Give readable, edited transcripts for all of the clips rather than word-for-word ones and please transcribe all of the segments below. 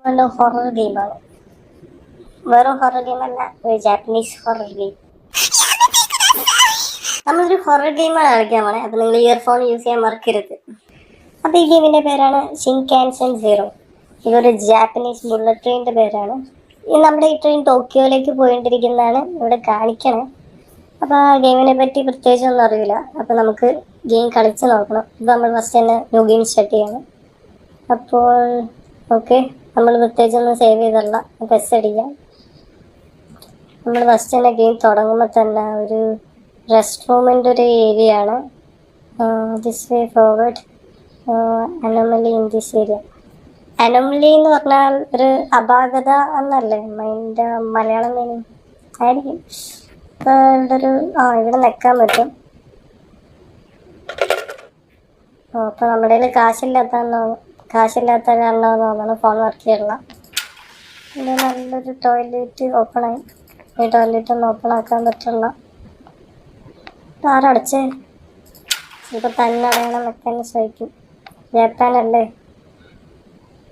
നല്ല ഹൊറർ ഗെയിമാണ്. വെറും ഹൊറർ ഗെയിം അല്ല, ഒരു ജാപ്പനീസ് ഹൊറർ ഗെയിം. നമ്മളൊരു ഹൊറർ ഗെയിമാണ് കളിക്കാൻ പോണേ. അപ്പൊ നിങ്ങൾ ഇയർഫോൺ യൂസ് ചെയ്യാൻ മറക്കരുത്. അപ്പൊ ഈ ഗെയിമിന്റെ പേരാണ് ഷിൻകാൻസൻ സീറോ. ഇതൊരു ജാപ്പനീസ് ബുള്ളറ്റ് ട്രെയിനിന്റെ പേരാണ്. ഇത് നമ്മുടെ ഈ ട്രെയിൻ ടോക്കിയോയിലേക്ക് പോയിക്കൊണ്ടിരിക്കുന്നതാണ് ഇവിടെ കാണിക്കണേ. അപ്പോൾ ആ ഗെയിമിനെ പറ്റി പ്രത്യേകിച്ചൊന്നും അറിയില്ല. അപ്പോൾ നമുക്ക് ഗെയിം കളിച്ച് നോക്കണം. ഇത് നമ്മൾ ഫസ്റ്റ് തന്നെ ന്യൂ ഗെയിം സ്റ്റാർട്ട് ചെയ്യണം. അപ്പോൾ ഓക്കെ, നമ്മൾ പ്രത്യേകിച്ചൊന്നും സേവ് ചെയ്തല്ല. പ്രസ് അടിക്കാം. നമ്മൾ ഫസ്റ്റ് തന്നെ ഗെയിം തുടങ്ങുമ്പോൾ തന്നെ ഒരു റെസ്റ്റ് റൂമിൻ്റെ ഒരു ഏരിയ ആണ്. This way forward, anomaly in this area. Anomaly എന്ന് പറഞ്ഞാൽ ഒരു അപാകത എന്നല്ലേ അതിൻ്റെ മലയാളം മീനിങ് ആയിരിക്കും. ഇപ്പോൾ ഇവിടെ ഒരു ഇവിടെ നിൽക്കാൻ പറ്റും. അപ്പോൾ നമ്മുടെ കയ്യിൽ കാശില്ലാത്ത കാരണമാണെന്ന് തോന്നുന്നു ഫോൺ വർക്ക് ചെയ്യണം. ഇവിടെ നല്ലൊരു ടോയ്ലറ്റ് ഓപ്പണായി. ഈ ടോയ്ലറ്റ് ഒന്ന് ഓപ്പൺ ആക്കാൻ പറ്റുള്ള ആരടച്ചേ? ചിലപ്പോൾ തന്നെ അടയണം വെക്കാൻ ശ്രമിക്കും. ജപ്പാനല്ലേ,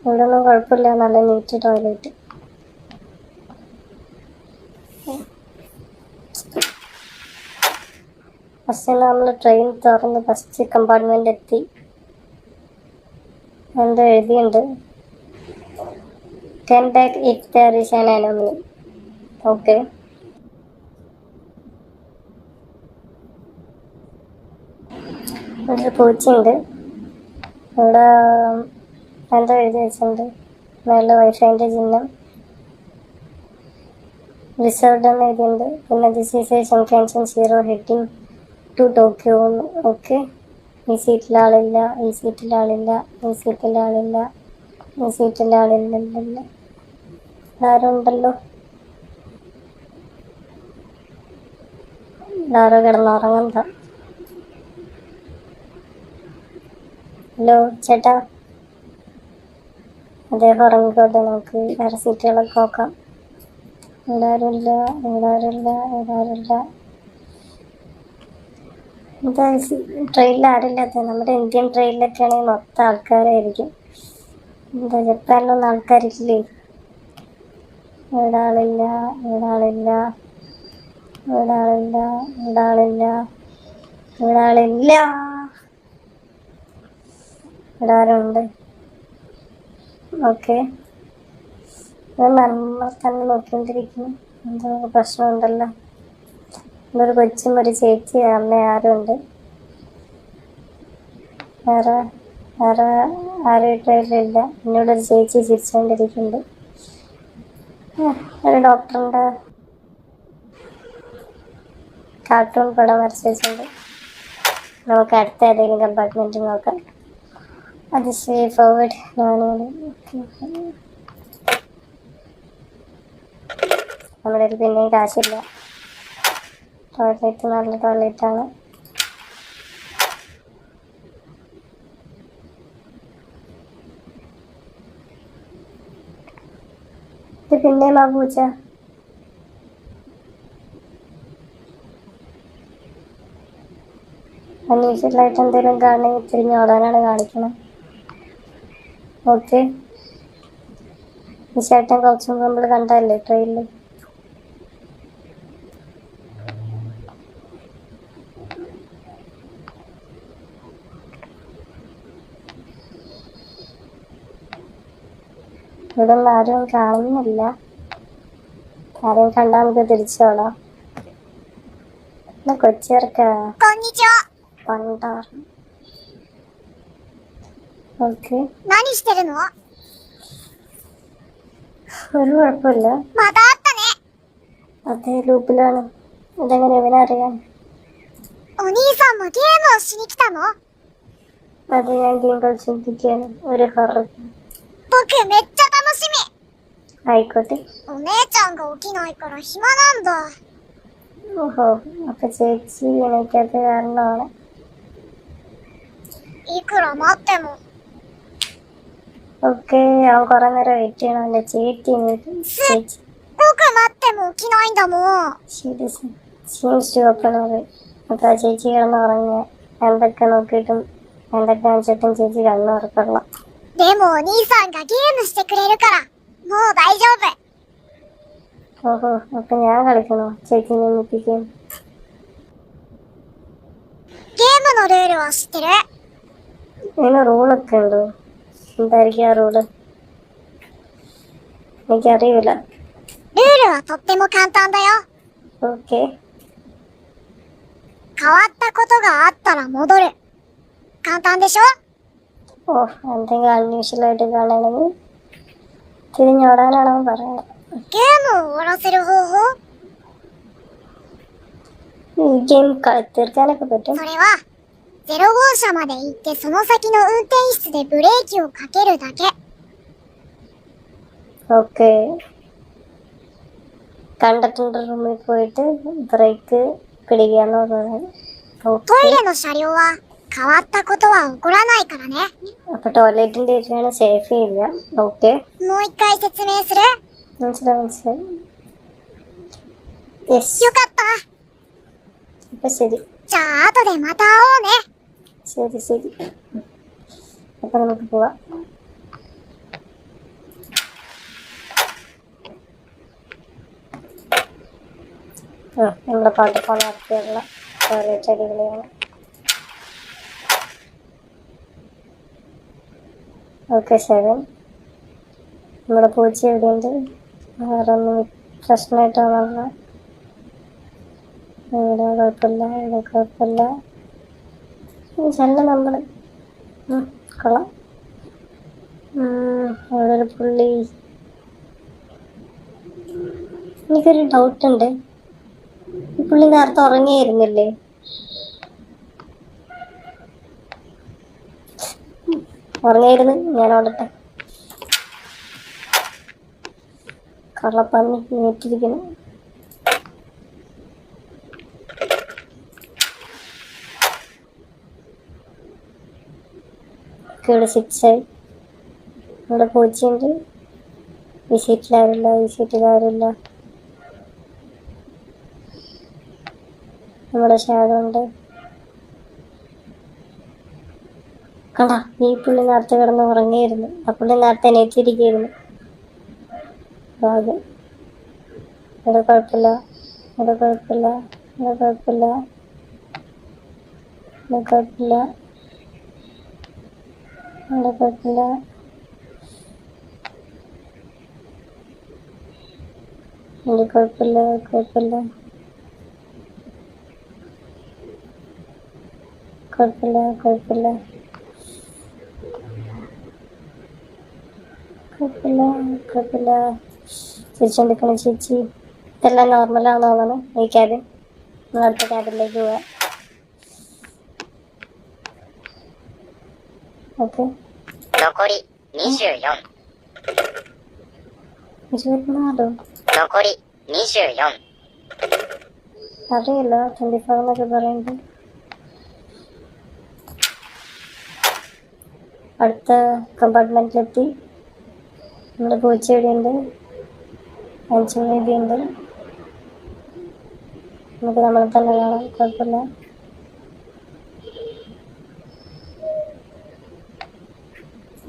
ഇവിടെ ഒന്നും കുഴപ്പമില്ല. നല്ല നീറ്റ് ടോയ്ലറ്റ്. ഫസ്റ്റ് നമ്മൾ ട്രെയിൻ തുറന്ന് ഫസ്റ്റ് കമ്പാർട്ട്മെന്റ് എത്തി. എന്തോ എഴുതിയുണ്ട്, turn back if there is an anomaly. Okay, ഒരു പൂച്ചയുണ്ട്. ഇവിടെ എന്തോ എഴുതി വെച്ചിട്ടുണ്ട്. മേളിൽ വൈഫൈൻ്റെ ചിഹ്നം റിസർവ്ഡ് എന്ന് എഴുതിയിട്ടുണ്ട്. പിന്നെ this is a Shinkansen zero heading to Tokyo. Okay, ഈ സീറ്റിൽ ആളില്ല, ഈ സീറ്റിൽ ആളില്ല, ഈ സീറ്റിൽ ആളില്ല, ഈ സീറ്റിൽ ആളില്ലല്ലോ. ആരോ ഉണ്ടല്ലോ. ആരോ കിടന്നുറങ്ങുന്നതാ. ഹലോ ചേട്ടാ, അദ്ദേഹം ഉറങ്ങിക്കോട്ടെ. നമുക്ക് വേറെ സീറ്റുകളൊക്കെ നോക്കാം. ഇവിടെ ആരുമില്ല, ഇവിടെ ആരുമില്ല, ഇവിടെ ആരുമില്ല. എന്താ ട്രെയിനിൽ ആരില്ലാത്ത? നമ്മുടെ ഇന്ത്യൻ ട്രെയിനിലൊക്കെ ആണെങ്കിൽ മൊത്തം ആൾക്കാരായിരിക്കും. എന്താ ജപ്പാനിലൊന്നും ആൾക്കാരില്ലേ? ഇവിടെ ആളില്ല, ഇവിടെ ആളില്ല, ഇവിടെ ആളില്ല, ഇവിടെ ആളില്ല, ഇവിടെ ആളില്ല. ഇവിടെ ആരുണ്ട്? ഓക്കെ, നമ്മൾ തന്നെ നോക്കിക്കൊണ്ടിരിക്കുന്നു. എന്തോ പ്രശ്നമുണ്ടല്ലോ. ഒരു കൊച്ചും ഒരു ചേച്ചി അമ്മ ആരുണ്ട്? വേറെ വേറെ ആരും ട്രെയിനിലില്ല. എന്നോടൊരു ചേച്ചി ചിരിച്ചുകൊണ്ടിരിക്കുന്നുണ്ട്. ഒരു ഡോക്ടറിൻ്റെ കാർട്ടൂൺ പടം വരച്ച് വെച്ചിട്ടുണ്ട്. നമുക്ക് അടുത്ത ഏതെങ്കിലും കമ്പാർട്ട്മെൻറ്റ് നോക്കാം. അത് ഫോർവേഡ്. നമ്മുടെ പിന്നെയും കാശില്ല. ടോയ്ലറ്റ് നല്ല ടോയ്ലറ്റാണ്. ഇത് പിന്നെയും ആ പൂച്ച. അൺയൂഷ്വലായിട്ട് എന്തെങ്കിലും കാണണമെങ്കിൽ തിരിഞ്ഞ് ഓടാനാണ് കാണിക്കണം. ഓക്കെ, ഈ ചേട്ടൻ കുറച്ച് മുമ്പ് നമ്മൾ കണ്ടതല്ലേ ട്രെയിനിൽ? ഇവിടെ ഒന്നും ആരും കാണുന്നില്ല. ആരെയും കണ്ടാൽ നമുക്ക് തിരിച്ചോടാം. കൊച്ചിറക്കാ പണ്ടാറ്. ഓക്കെ, ഒരു കുഴപ്പമില്ല. അതേ ലൂപ്പിലാണ്. ഇതെങ്ങനെ ഇവനറിയാം? അത് ഞാൻ ഗെയിം കളിച്ചിരിക്കുകയാണ്. ഒരു ഹൊറർ. ആയിക്കോട്ടെ. ഓഹോ, അപ്പൊ ചേച്ചി എനിക്കത് കാരണമാണ്. ഓക്കെ, അവൻ കുറെ നേരം വെയിറ്റ് ചെയ്യണം. അവന്റെ ചേച്ചി ചേച്ചി അപ്പൊ ആ ചേച്ചി കിടന്നുറങ്ങ. എന്തൊക്കെ നോക്കിയിട്ടും എന്തൊക്കെ കാണിച്ചിട്ടും ചേച്ചി കണ്ണുറക്കണം. ഓഹോ, അപ്പൊ ഞാൻ കളിക്കണോ ചേച്ചിനെ ഒന്നിപ്പിക്കാൻ? ゲームのルールは知ってる？ ഇതിന് റൂളൊക്കെ ഉണ്ടോ? എന്തായിരിക്കും ആ റൂള്? എനിക്കറിയില്ല. ルールはとっても簡単だよ。 ഓക്കെ. 変わったことがあったら戻る。簡単でしょ？ ഓ, എന്തെങ്കിലും അൺയൂഷ്വലായിട്ട് കാണണമെങ്കിൽ തിരിഞ്ഞോടാനാണോ പറയുന്നത്? ゲームを終わらせる方法？ ഈ ഗെയിം തീർക്കാനൊക്കെ പറ്റും. それは0号車まで行ってその先の運転室でブレーキをかけるだけ。 ഓക്കെ. കണ്ടക്ടറിന്റെ റൂമിൽ പോയിട്ട് ബ്രേക്ക് പിടിക്കാന്ന് പറഞ്ഞത്. トイレの車両は変わったことは起こらないからね。 അപ്പൊ ടോയ്ലറ്റിന്റെ ഏരിയയാണ് സേഫ് ചെയ്യില്ല. ഓക്കെ, もう一回説明する？ മനസ്സിലായി. യെസ്, よかった。 അപ്പൊ ശരി. じゃあ後でまた会おうね。 ശരി. അപ്പൊ നമുക്ക് പോവാം. നമ്മുടെ പാട്ടപ്പോൾ നടത്തിയുള്ള ടോയ്ലറ്റ് അടിപൊളിയാണ്. ഓക്കെ 7. നമ്മുടെ പൂച്ച എവിടെയുണ്ട്? വേറെ ഒന്നും പ്രശ്നമായിട്ടാണല്ലോ. ഇവിടെ കുഴപ്പമില്ല, ഇവിടെ കുഴപ്പമില്ല. ചെല്ല നമ്മൾ കൊള്ളാം. അവിടെ ഒരു പുള്ളി. എനിക്കൊരു ഡൗട്ടുണ്ട്. ഈ പുള്ളി നേരത്തെ ഉറങ്ങിയിരുന്നില്ലേ? ഉറങ്ങിയിരുന്നു. ഞാൻ ഓടട്ടെ. കള്ളപ്പന്നി നീട്ടിരിക്കുന്നു. ഇവിടെ 6 ആയി. ഇവിടെ പൂച്ചയുണ്ട്. ഈ സീറ്റിലാരില്ല, ഈ സീറ്റിലാരില്ല. നമ്മുടെ ഷാഡോ ഉണ്ട്. കണ്ടാ, ഈ പുള്ളി നേരത്തെ കിടന്ന് ഉറങ്ങിയിരുന്നു. ആ പുള്ളി നേരത്തെ എണീറ്റിരിക്കുന്നു. ഭാഗ്യം. ഇവിടെ കുഴപ്പമില്ല, ഇവിടെ കുഴപ്പമില്ല, ഇവിടെ കുഴപ്പമില്ല, ഇവിടെ കുഴപ്പമില്ല, ഇവിടെ കുഴപ്പമില്ല. ഇവിടെ കുഴപ്പമില്ല, കുഴപ്പമില്ല, കുഴപ്പമില്ല, കുഴപ്പമില്ല, കുഴപ്പമില്ല, കുഴപ്പമില്ല. ചിരിച്ചോണ്ടിരിക്കണം ചേച്ചി. ഇതെല്ലാം നോർമലാണെന്ന് തോന്നുന്നു. ഈ ക്യാബിൻ. നമ്മൾ അടുത്ത ക്യാബിനിലേക്ക് പോവാം. ഓക്കെ. 残り24。 24. 残り24。 അറിയില്ല, 24 എന്നൊക്കെ പറയുന്നത്. അടുത്ത കമ്പാർട്ട്മെന്റിലെത്തി. നമ്മുടെ പൂച്ച ഇവിടെയുണ്ട്. 5 ഉണ്ട്. നമുക്ക് നമ്മളെ തന്നെ കാണാം. കുഴപ്പമില്ല.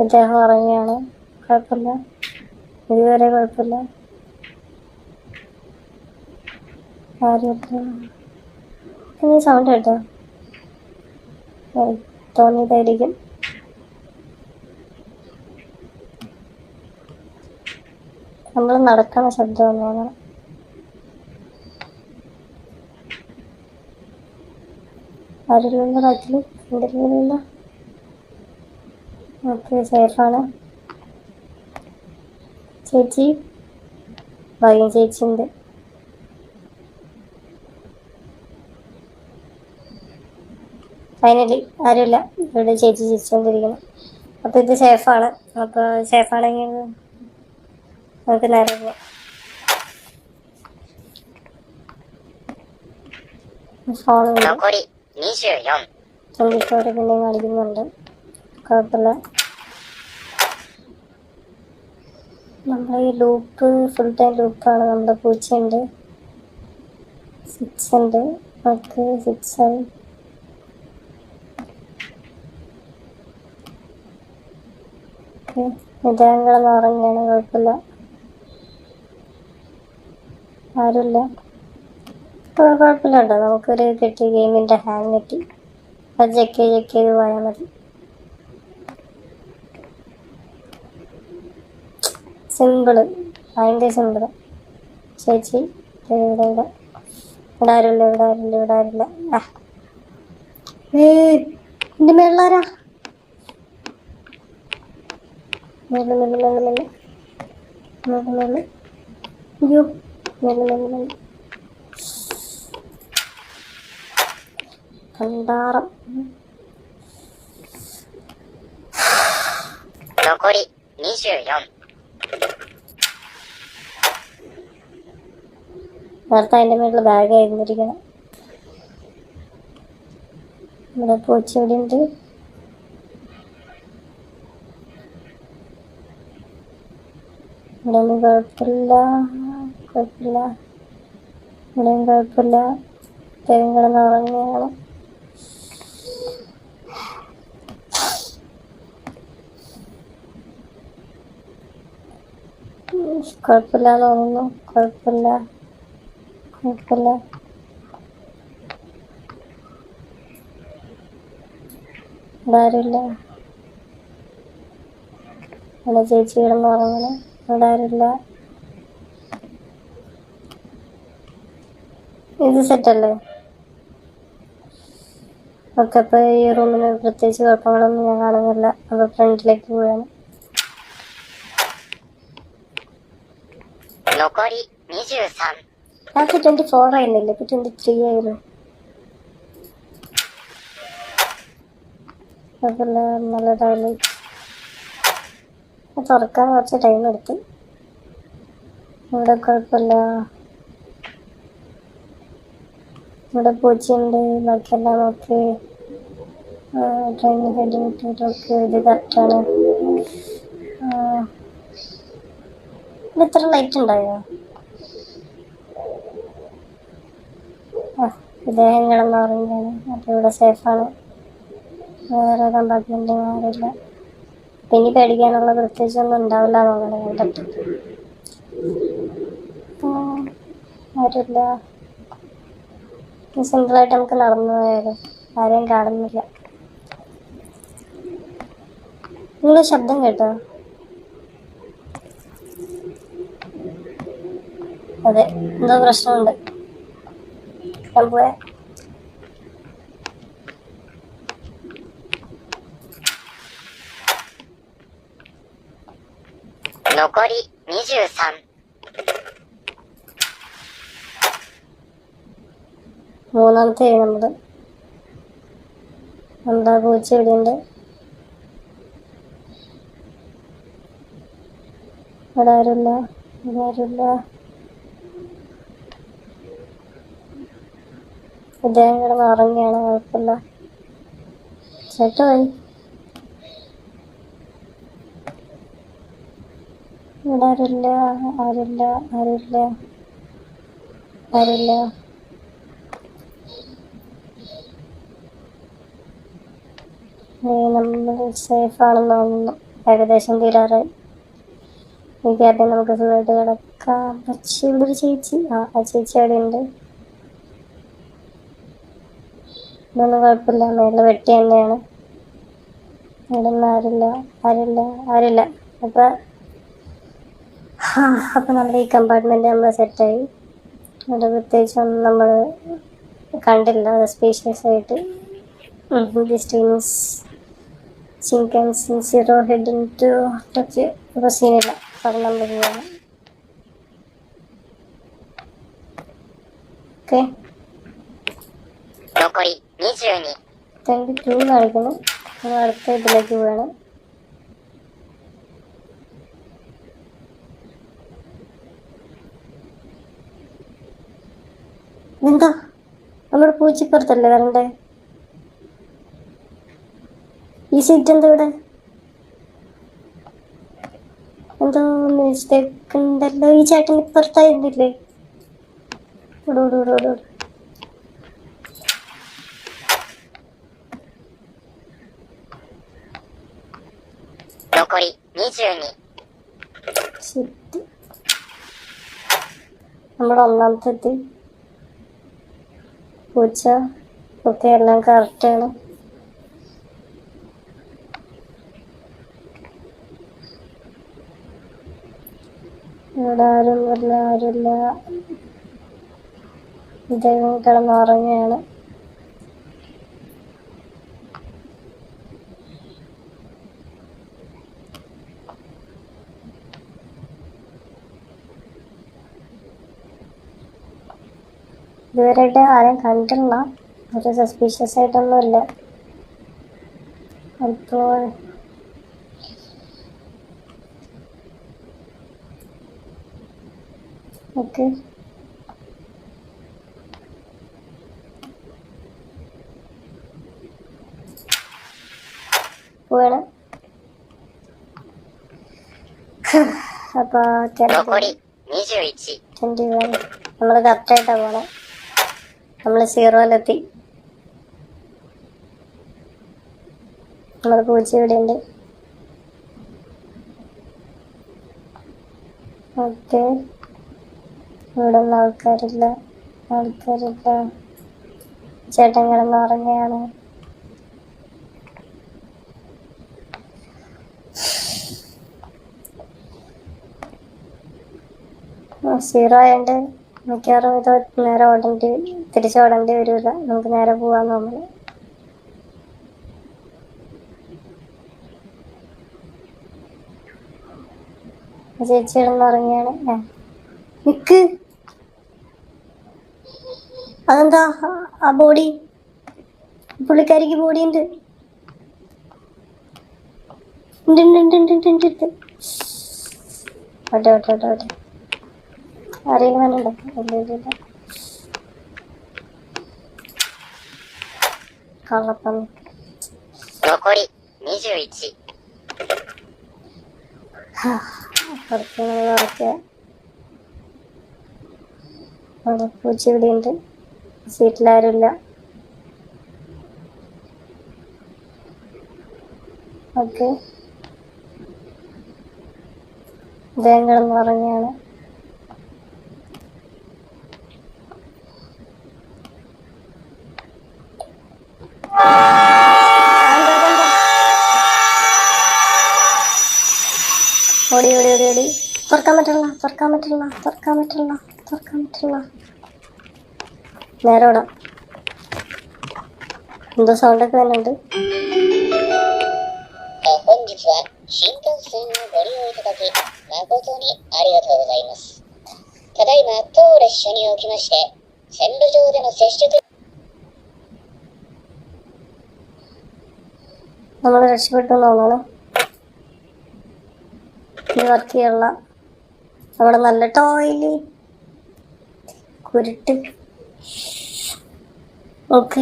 അദ്ദേഹം ഉറങ്ങിയാണ്. കുഴപ്പമില്ല, ഇതുവരെ കുഴപ്പമില്ല. ആരും സൗണ്ട് കേട്ടോ? തോന്നിയതായിരിക്കും. നമ്മൾ നടക്കുന്ന ശബ്ദം തോന്നണം. ആരില്ല ബാക്കിൽ. എന്തെങ്കിലും. ഓക്കെ, സേഫാണ്. ചേച്ചി ഭാഗ്യം, ചേച്ചിയുണ്ട്. ഫൈനലി ആരുമില്ല. ഇവിടെ ചേച്ചി ചിരിച്ചുകൊണ്ടിരിക്കണം. അപ്പോൾ ഇത് സേഫാണ്. അപ്പോൾ സേഫാണെങ്കിൽ നമുക്ക് നേരെ പോവാം. ഫോൺ 残り24。 24 പിന്നെ കാണിക്കുന്നുണ്ട്. കുഴപ്പമില്ല. നമ്മുടെ ഈ ലൂപ്പ് ഫുൾ ടൈം ലൂപ്പാണ്. നമ്മുടെ പൂച്ചയുണ്ട്. 6 ഉണ്ട്. ഓക്കെ, 6 ആയി. ഓക്കെ, ഇദ്ദേഹം കിടന്ന് ഉറങ്ങിയാണ്. കുഴപ്പമില്ല. ആരുമില്ല. കുഴപ്പമില്ല കേട്ടോ, നമുക്കൊരു കിട്ടി, ഗെയിമിൻ്റെ ഹാങ് കിട്ടി. അത് ചെക്ക് ചെയ്ത് പോയാൽ മതി. സിമ്പിള്, ഭയങ്കര സിമ്പിള്. ചേച്ചി ഇവിടെ ഇവിടെ ഇവിടെ ആരില്ല. ആ എൻ്റെ മേളിലാരാ? മേളിൽ അയ്യോ, മേളിൽ കണ്ടാറം. 残り24。 നേരത്തെ അതിൻ്റെ മേളിൽ ബാഗായിരുന്നിരിക്കണം. ഇവിടെ പൂച്ചെടി ഉണ്ട്. ഇവിടെ ഒന്നും കുഴപ്പമില്ല. ഇവിടെയും കുഴപ്പമില്ല. ദൈവം കിടന്ന് ഉറങ്ങുകയാണ്. കുഴപ്പമില്ലാന്ന് തോന്നുന്നു. കുഴപ്പമില്ല. ഇവിടെ ആരുമില്ല. ഇവിടെ ചേച്ചി കിടന്ന് ഉറങ്ങണ. ഇവിടെ ആരുമില്ല. ഇത് സെറ്റല്ലേ? ഓക്കെ, അപ്പോൾ ഈ റൂമിന് പ്രത്യേകിച്ച് കുഴപ്പങ്ങളൊന്നും ഞാൻ കാണുന്നില്ല. അപ്പോൾ ഫ്രണ്ടിലേക്ക് പോവാണ്. 残り23。 ആദ്യം 24 ആയിരുന്നില്ല, ഇപ്പം 23 ആയിരുന്നു. കുഴപ്പമില്ല, നല്ലതാവില്ല. തുറക്കാൻ കുറച്ച് ടൈം എടുത്തു. ഇവിടെ കുഴപ്പമില്ല. ഇവിടെ പൂച്ചയുണ്ട്. ബാക്കിയെല്ലാം ഓക്കെ. ട്രെയിനിൽ ഹെഡിങ് ഇട്ടിട്ടൊക്കെ ഇത് കറക്റ്റാണ്. ഇവിടെ ഇത്ര ലൈറ്റ് ഉണ്ടായോ? ഇദ്ദേഹം കിടന്നുറങ്ങിയാണ്. അപ്പോൾ ഇവിടെ സേഫാണ്. വേറെ കമ്പാർട്ട്മെൻറ്റും ആരില്ല. അപ്പം ഇനി പേടിക്കാനുള്ള പ്രത്യേകിച്ചൊന്നും ഉണ്ടാവില്ല എന്നുള്ളത് കണ്ടിട്ട്. ആരില്ല. സിമ്പിളായിട്ട് നമുക്ക് നടന്നു പോയാലും ആരെയും കാണുന്നില്ല. നിങ്ങൾ ശബ്ദം കേട്ടോ? അതെ, എന്തോ പ്രശ്നമുണ്ട്. ഞാൻ പോയാ 残り23。 മൂന്നാമത്തെ നമ്മുടെ പൂച്ച ഇവിടെയുണ്ട്. ഇവിടെ ആരുമില്ല. ഇദ്ദേഹം കിടന്ന് ഉറങ്ങിയാണ്. കുഴപ്പമില്ല. ചേട്ടായി ഇവിടെ ആരുമില്ല. നമ്മൾ സേഫ് ആണെന്ന് തോന്നുന്നു. ഏകദേശം തീരാറായി. ഈ ക്യാബിൽ നമുക്ക് സുഖമായിട്ട് കിടക്കാം. പക്ഷേ ഇവിടെ ഒരു ചേച്ചി, ആ ചേച്ചി അവിടെ ഉണ്ട്. ഇതൊന്നും കുഴപ്പമില്ല. മേലെ വെട്ടി തന്നെയാണ്. ഇവിടെ ഒന്നും ആരില്ല. അപ്പം നമ്മുടെ ഈ കമ്പാർട്ട്മെൻറ്റ് നമ്മൾ സെറ്റായി. ഇവിടെ പ്രത്യേകിച്ചൊന്നും നമ്മൾ കണ്ടില്ല സ്പീഷ്യസ് ആയിട്ട്. Just means Shinkansen 0 heading to Tokyo. ഇപ്പോൾ സീനില്ല. അപ്പം നമ്മൾ പോവാണ്. ഓക്കെ, 残り22。 22 കാണിക്കുന്നു. നമ്മൾ അടുത്ത ഇതിലേക്ക് പോവാണ്. എന്താ നമ്മുടെ പൂച്ചിപ്പുറത്തല്ലേ വരണ്ടേ? ഈ സീറ്റ് എന്താ ഇവിടെ? എന്തോ മിസ്റ്റേക്ക് ഉണ്ടല്ലോ. ഈ ചേട്ടൻ ഇപ്പുറത്തായിരുന്നില്ലേ? ഓട്. 残り22。 ഷിറ്റ്. നമ്മൾ ഒന്നാമത്തെ എത്തി. പൂച്ച ഒക്കെ എല്ലാം കറക്റ്റാണ്. ഇവിടെ ആരുമില്ല. ഇദ്ദേഹം കിടന്നുറങ്ങുകയാണ്. ഇതുവരെയായിട്ട് ആരെയും കണ്ടില്ല. ഒരു സസ്പീഷ്യസ് ആയിട്ടൊന്നുമില്ല. അപ്പോൾ ഓക്കെ, പോവാണ്. അപ്പോൾ 21 നമ്മൾ കറക്റ്റായിട്ടാണ് പോണേ. നമ്മൾ 0-ലെത്തി. നമ്മുടെ പൂച്ച ഇവിടെ ഉണ്ട്. ഓക്കെ, ഇവിടെ ഒന്നും ആൾക്കാരില്ല. ചേട്ടൻ കിടന്നുറങ്ങുകയാണ്. സീറോ ആയതുകൊണ്ട് മിക്കവാറും ഇത് നേരെ തിരിച്ചോടേണ്ടി വരില്ല. നമുക്ക് നേരെ പോവാൻ തോന്നുന്നു. ചേച്ചി കിടന്നുറങ്ങിയാണ്. നിക്ക്, അതെന്താ ആ ബോഡി? പുള്ളിക്കാരിക്ക് ബോഡി ഉണ്ട്. ഓട്ടെ ആരെങ്കിലും വന്നുണ്ടോ? ഇല്ല. കള്ളപ്പം. അവിടെ പൂച്ച ഇവിടെ ഉണ്ട്. സീറ്റിലാരുമില്ല. ഓക്കെ, ഇദ്ദേഹം കിടന്നുറങ്ങിയാണ്. ഓടി. തുറക്കാൻ പറ്റില്ല. നേരെ ഓടാം. എന്തോ സൗണ്ടൊക്കെ വരുന്നുണ്ട്. നമ്മൾ രക്ഷപ്പെട്ടു തോന്നണം. വർക്ക് ചെയ്യാനുള്ള അവിടെ നല്ല ടോയ്ലറ്റ് കുരുട്ട്. ഓക്കെ,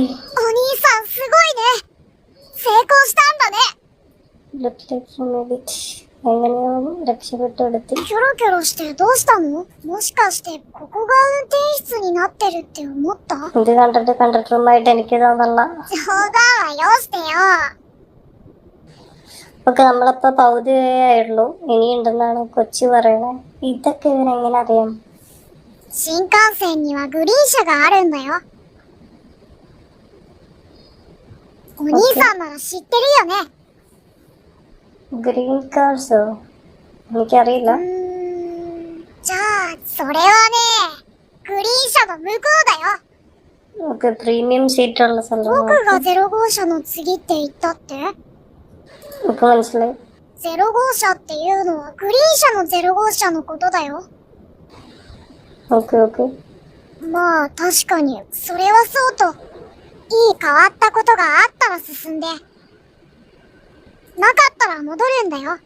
എങ്ങനെയോ രക്ഷപ്പെട്ടു എടുത്ത്. キョロキョロしてどうしたの？もしかしてここが運転室になってるって思った？ ഇത് കണ്ടിട്ട് കണ്ടിട്ടുമായിട്ട് എനിക്ക് തോന്നല്ല. 冗談はよしてよ。 ഓക്കെ, നമ്മളിപ്പോ പകുതിയായുള്ളൂ. ഇനിയുണ്ടെന്നാണ് കൊച്ചു പറയണേ. ഇതൊക്കെ ഇവനെങ്ങനെ അറിയാം? 新幹線にはグリーン車があるんだよ。お兄さんなら知ってるよね。 ഗ്രീൻ കാർസോ? എനിക്കറിയില്ല. じゃあそれはね、グリーン車の向こうだよ。 ഓക്കെ, പ്രീമിയം സീറ്റുള്ള സ്ഥലം. 僕が0号車の次って言ったって？ ഇപ്പൊ മനസ്സിലായി. 0号車っていうのはグリーン車の0号車のことだよ。 ഓക്കെ. まあ確かにそれはそうと、いい変わったことがあったら進んで、なかったら戻るんだよ。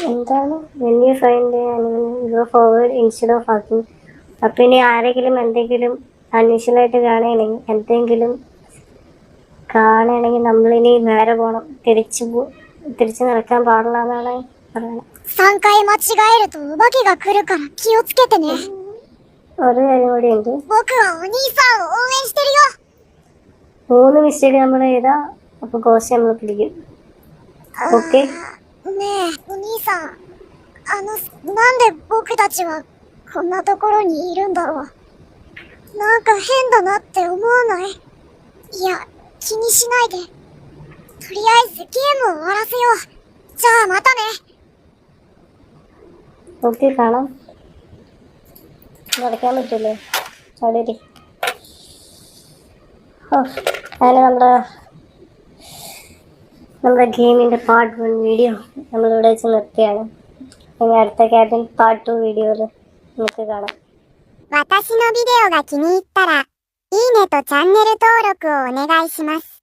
എന്താണ്? when you find the animal go forward instead of walking. അപ്പൊ ഇനി ആരെങ്കിലും എന്തെങ്കിലും അൺയൂഷ്വലായിട്ട് എന്തെങ്കിലും കാണുകയാണെങ്കിൽ നമ്മളിനി നേരെ പോകണം. തിരിച്ചു നടക്കാൻ പാടില്ല എന്നാണ് പറയുന്നത്. 3回間違えるとお化けが来るから気をつけてね。 ഒരു കാര്യം കൂടി ഉണ്ട്. 僕はお兄さんを応援してるよ。 3 മിസ്റ്റേക്ക് നമ്മൾ ചെയ്താ അപ്പൊ കോശ നമ്മൾ പിടിക്കും. ഓക്കെ, ねえ、お兄さん、なんで僕たちはこんなところにいるんだろう。なんか変だなって思わない？いや、気にしないで。とりあえずゲームを終わらせよう。じゃあまたね。 നോക്കി കാണാം. നടക്കാൻ പറ്റൂലേ? ചാടിരി. അങ്ങനെ നമ്മുടെ ഗെയിമിൻ്റെ പാർട്ട് 1 വീഡിയോ നമ്മളിവിടെ വെച്ച് നിർത്തിയാണ്. ഇനി അടുത്ത ക്യാബിൻ പാർട്ട് 2 വീഡിയോയിൽ നമുക്ക് കാണാം. 私のビデオが気に入ったら、いいねとチャンネル登録をお願いします。